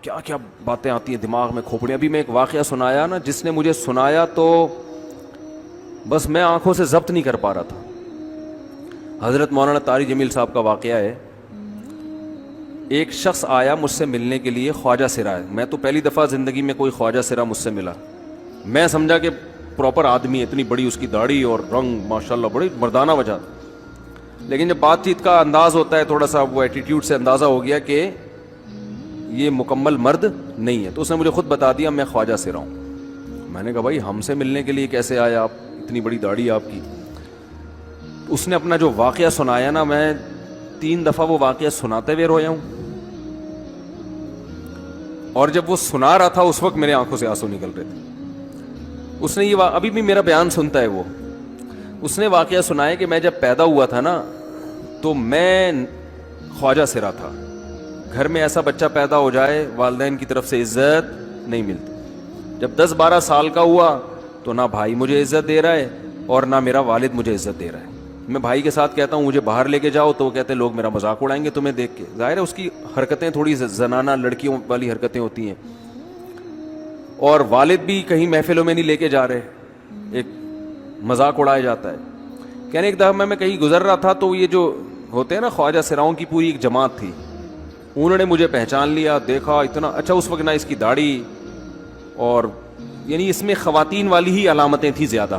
کیا کیا باتیں آتی ہیں دماغ میں کھوپڑیاں. ابھی میں ایک واقعہ سنایا نا, جس نے مجھے سنایا تو بس میں آنکھوں سے ضبط نہیں کر پا رہا تھا. حضرت مولانا طاری جمیل صاحب کا واقعہ ہے. ایک شخص آیا مجھ سے ملنے کے لیے, خواجہ سرا ہے. میں تو پہلی دفعہ زندگی میں کوئی خواجہ سرا مجھ سے ملا. میں سمجھا کہ پراپر آدمی, اتنی بڑی اس کی داڑھی اور رنگ ماشاءاللہ بڑی مردانہ وجہ. لیکن جب بات چیت کا انداز ہوتا ہے تھوڑا سا, وہ ایٹیٹیوڈ سے اندازہ ہو گیا کہ یہ مکمل مرد نہیں ہے. تو اس نے مجھے خود بتا دیا میں خواجہ سرا ہوں. میں نے کہا بھائی ہم سے ملنے کے لیے کیسے آیا آپ, اتنی بڑی داڑھی آپ کی. اس نے اپنا جو واقعہ سنایا نا, میں 3 دفعہ وہ واقعہ سناتے ہوئے رویا ہوں. اور جب وہ سنا رہا تھا اس وقت میرے آنکھوں سے آنسو نکل رہے تھے. اس نے یہ ابھی بھی میرا بیان سنتا ہے. اس نے واقعہ سنایا کہ میں جب پیدا ہوا تھا نا تو میں خواجہ سرا تھا. گھر میں ایسا بچہ پیدا ہو جائے والدین کی طرف سے عزت نہیں ملتی. جب 10-12 سال کا ہوا تو نہ بھائی مجھے عزت دے رہا ہے اور نہ میرا والد مجھے عزت دے رہا ہے. میں بھائی کے ساتھ کہتا ہوں مجھے باہر لے کے جاؤ تو وہ کہتے ہیں لوگ میرا مذاق اڑائیں گے تمہیں دیکھ کے. ظاہر ہے اس کی حرکتیں تھوڑی زنانہ لڑکیوں والی حرکتیں ہوتی ہیں. اور والد بھی کہیں محفلوں میں نہیں لے کے جا رہے, ایک مذاق اڑایا جاتا ہے. کہنے ایک دفعہ میں کہیں گزر رہا تھا تو یہ جو ہوتے ہیں نا خواجہ سراؤں کی پوری ایک جماعت تھی, انہوں نے مجھے پہچان لیا, دیکھا اتنا اچھا. اس وقت نہ اس کی داڑھی اور یعنی اس میں خواتین والی ہی علامتیں تھیں زیادہ.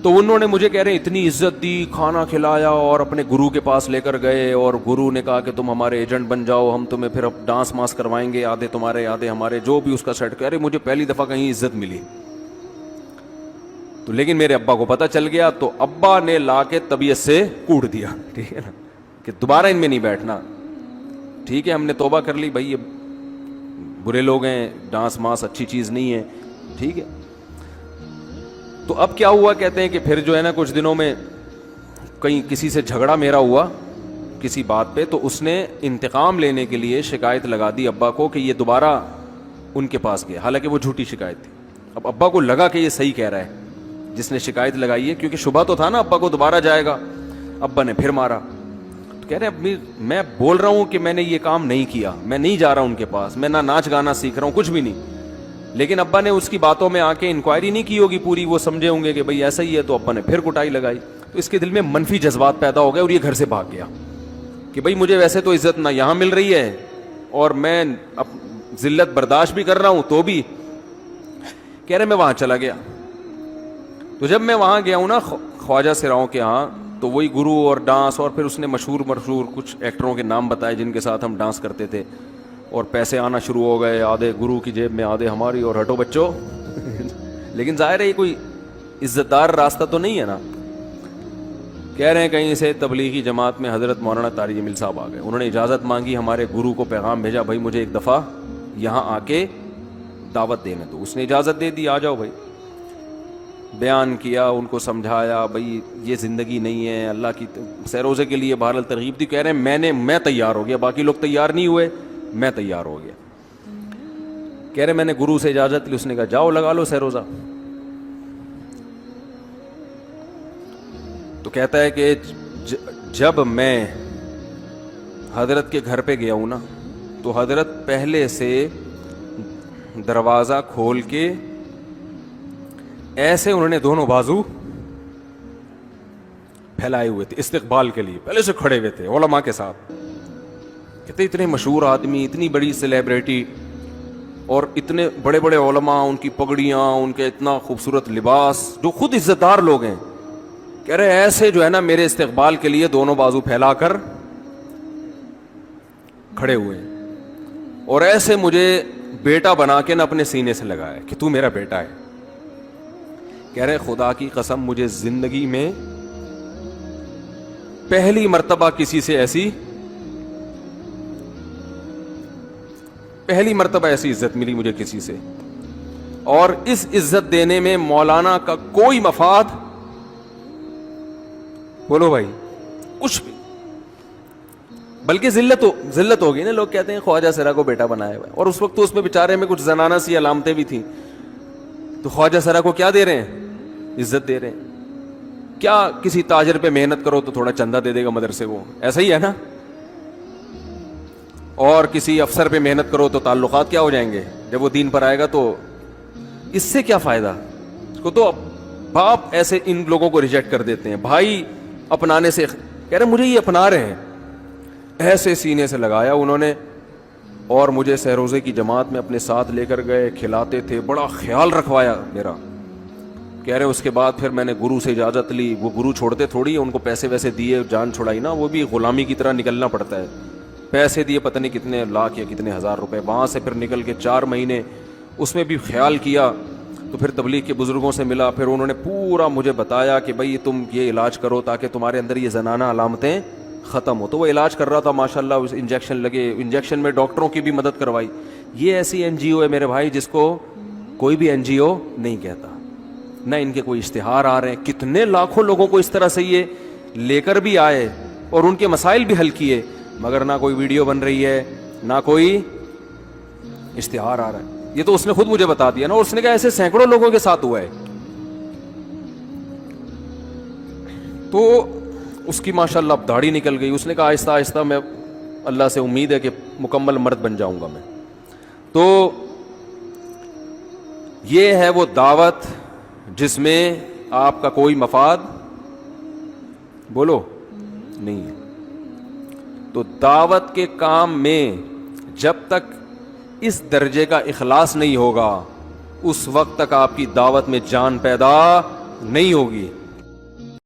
تو انہوں نے مجھے کہہ رہے ہیں اتنی عزت دی, کھانا کھلایا اور اپنے گرو کے پاس لے کر گئے. اور گرو نے کہا کہ تم ہمارے ایجنٹ بن جاؤ, ہم تمہیں پھر اب ڈانس ماس کروائیں گے, آدھے تمہارے آدھے ہمارے, جو بھی اس کا سیٹ. کہہ رہے مجھے پہلی دفعہ کہیں عزت ملی. تو لیکن میرے ابا کو پتہ چل گیا تو ابا نے لا کے طبیعت سے کوٹ دیا, ٹھیک ہے نا, کہ دوبارہ ان میں نہیں بیٹھنا. ٹھیک ہے ہم نے توبہ کر لی بھائی, یہ برے لوگ ہیں, ڈانس ماس اچھی چیز نہیں ہے, ٹھیک ہے. تو اب کیا ہوا, کہتے ہیں کہ پھر جو ہے نا کچھ دنوں میں کہیں کسی سے جھگڑا میرا ہوا کسی بات پہ, تو اس نے انتقام لینے کے لیے شکایت لگا دی ابا کو کہ یہ دوبارہ ان کے پاس گیا, حالانکہ وہ جھوٹی شکایت تھی. اب ابا کو لگا کہ یہ صحیح کہہ رہا ہے جس نے شکایت لگائی ہے, کیونکہ شبہ تو تھا نا ابا کو دوبارہ جائے گا. ابا نے پھر مارا. تو کہہ رہے اب میں بول رہا ہوں کہ میں نے یہ کام نہیں کیا, میں نہیں جا رہا ان کے پاس, میں نہ ناچ گانا سیکھ رہا ہوں, کچھ بھی نہیں. لیکن ابا نے اس کی باتوں میں آ کے انکوائری نہیں کی ہوگی پوری, وہ سمجھے ہوں گے کہ بھئی ایسا ہی ہے, تو ابا نے پھر کٹائی لگائی. تو اس کے دل میں منفی جذبات پیدا ہو گئے اور یہ گھر سے بھاگ گیا کہ بھئی مجھے ویسے تو عزت نہ یہاں مل رہی ہے اور میں ذلت برداشت بھی کر رہا ہوں, تو بھی کہہ رہے میں وہاں چلا گیا. تو جب میں وہاں گیا ہوں نا خواجہ سراؤں کے ہاں, تو وہی گرو اور ڈانس, اور پھر اس نے مشہور کچھ ایکٹروں کے نام بتائے جن کے ساتھ ہم ڈانس کرتے تھے, اور پیسے آنا شروع ہو گئے, آدھے گرو کی جیب میں آدھے ہماری, اور ہٹو بچوں. لیکن ظاہر ہے یہ کوئی عزت دار راستہ تو نہیں ہے نا. کہہ رہے ہیں کہیں سے تبلیغی جماعت میں حضرت مولانا طاری جمیل صاحب آ گئے, انہوں نے اجازت مانگی, ہمارے گرو کو پیغام بھیجا بھائی مجھے ایک دفعہ یہاں آ کے دعوت دینے دو. اس نے اجازت دے دی, آ جاؤ بھائی. بیان کیا, ان کو سمجھایا بھائی یہ زندگی نہیں ہے, اللہ کی سیروزے کے لیے بہرحال ترغیب دی. کہہ رہے ہیں میں تیار ہو گیا, باقی لوگ تیار نہیں ہوئے, میں تیار ہو گیا. کہہ رہے میں نے گرو سے اجازت لی, اس نے کہا جاؤ لگا لو سیروزہ. تو کہتا ہے کہ جب میں حضرت کے گھر پہ گیا ہوں نا, تو حضرت پہلے سے دروازہ کھول کے ایسے انہوں نے دونوں بازو پھیلائے ہوئے تھے استقبال کے لیے, پہلے سے کھڑے ہوئے تھے علماء کے ساتھ. کہتے اتنے مشہور آدمی, اتنی بڑی سیلیبریٹی, اور اتنے بڑے بڑے علماء, ان کی پگڑیاں, ان کے اتنا خوبصورت لباس, جو خود عزت دار لوگ ہیں. کہہ رہے ایسے جو ہے نا میرے استقبال کے لیے دونوں بازو پھیلا کر کھڑے ہوئے, اور ایسے مجھے بیٹا بنا کے نا اپنے سینے سے لگایا کہ تو میرا بیٹا ہے. کہہ رہے خدا کی قسم مجھے زندگی میں پہلی مرتبہ ایسی عزت ملی مجھے کسی سے, اور اس عزت دینے میں مولانا کا کوئی مفاد, بولو بھائی, کچھ بھی, بلکہ ذلت ہوگی نا. لوگ کہتے ہیں خواجہ سرا کو بیٹا بنایا ہوا ہے, اور اس وقت تو اس میں بیچارے میں کچھ زنانہ سی علامتیں بھی تھیں. تو خواجہ سرا کو کیا دے رہے ہیں, عزت دے رہے ہیں. کیا کسی تاجر پہ محنت کرو تو تھوڑا چندہ دے دے گا مدرسے کو, ایسا ہی ہے نا. اور کسی افسر پہ محنت کرو تو تعلقات کیا ہو جائیں گے. جب وہ دین پر آئے گا تو اس سے کیا فائدہ. اس کو تو باپ ایسے ان لوگوں کو ریجیکٹ کر دیتے ہیں. بھائی اپنانے سے کہہ رہے مجھے یہ اپنا رہے ہیں, ایسے سینے سے لگایا انہوں نے, اور مجھے سہروزے کی جماعت میں اپنے ساتھ لے کر گئے, کھلاتے تھے, بڑا خیال رکھوایا میرا. کہہ رہے اس کے بعد پھر میں نے گرو سے اجازت لی. وہ گرو چھوڑتے تھوڑی, ان کو پیسے ویسے دیے, جان چھڑائی نا, وہ بھی غلامی کی طرح نکلنا پڑتا ہے. پیسے دیے پتہ نہیں کتنے لاکھ یا کتنے ہزار روپے, وہاں سے پھر نکل کے 4 مہینے اس میں بھی خیال کیا. تو پھر تبلیغ کے بزرگوں سے ملا, پھر انہوں نے پورا مجھے بتایا کہ بھائی تم یہ علاج کرو تاکہ تمہارے اندر یہ زنانہ علامتیں ختم ہو. تو وہ علاج کر رہا تھا ماشاءاللہ, اس انجیکشن لگے, انجیکشن میں ڈاکٹروں کی بھی مدد کروائی. یہ ایسی این جی او ہے میرے بھائی جس کو کوئی بھی این جی او نہیں کہتا, نہ ان کے کوئی اشتہار آ رہے ہیں. کتنے لاکھوں لوگوں کو اس طرح سے یہ لے کر بھی آئے اور ان کے مسائل بھی حل کیے, مگر نہ کوئی ویڈیو بن رہی ہے, نہ کوئی اشتہار آ رہا ہے. یہ تو اس نے خود مجھے بتا دیا نا, اور اس نے کہا ایسے سینکڑوں لوگوں کے ساتھ ہوا ہے. تو اس کی ماشاءاللہ اب داڑھی نکل گئی. اس نے کہا آہستہ آہستہ میں اللہ سے امید ہے کہ مکمل مرد بن جاؤں گا میں. تو یہ ہے وہ دعوت جس میں آپ کا کوئی مفاد بولو نہیں ہے. تو دعوت کے کام میں جب تک اس درجے کا اخلاص نہیں ہوگا, اس وقت تک آپ کی دعوت میں جان پیدا نہیں ہوگی.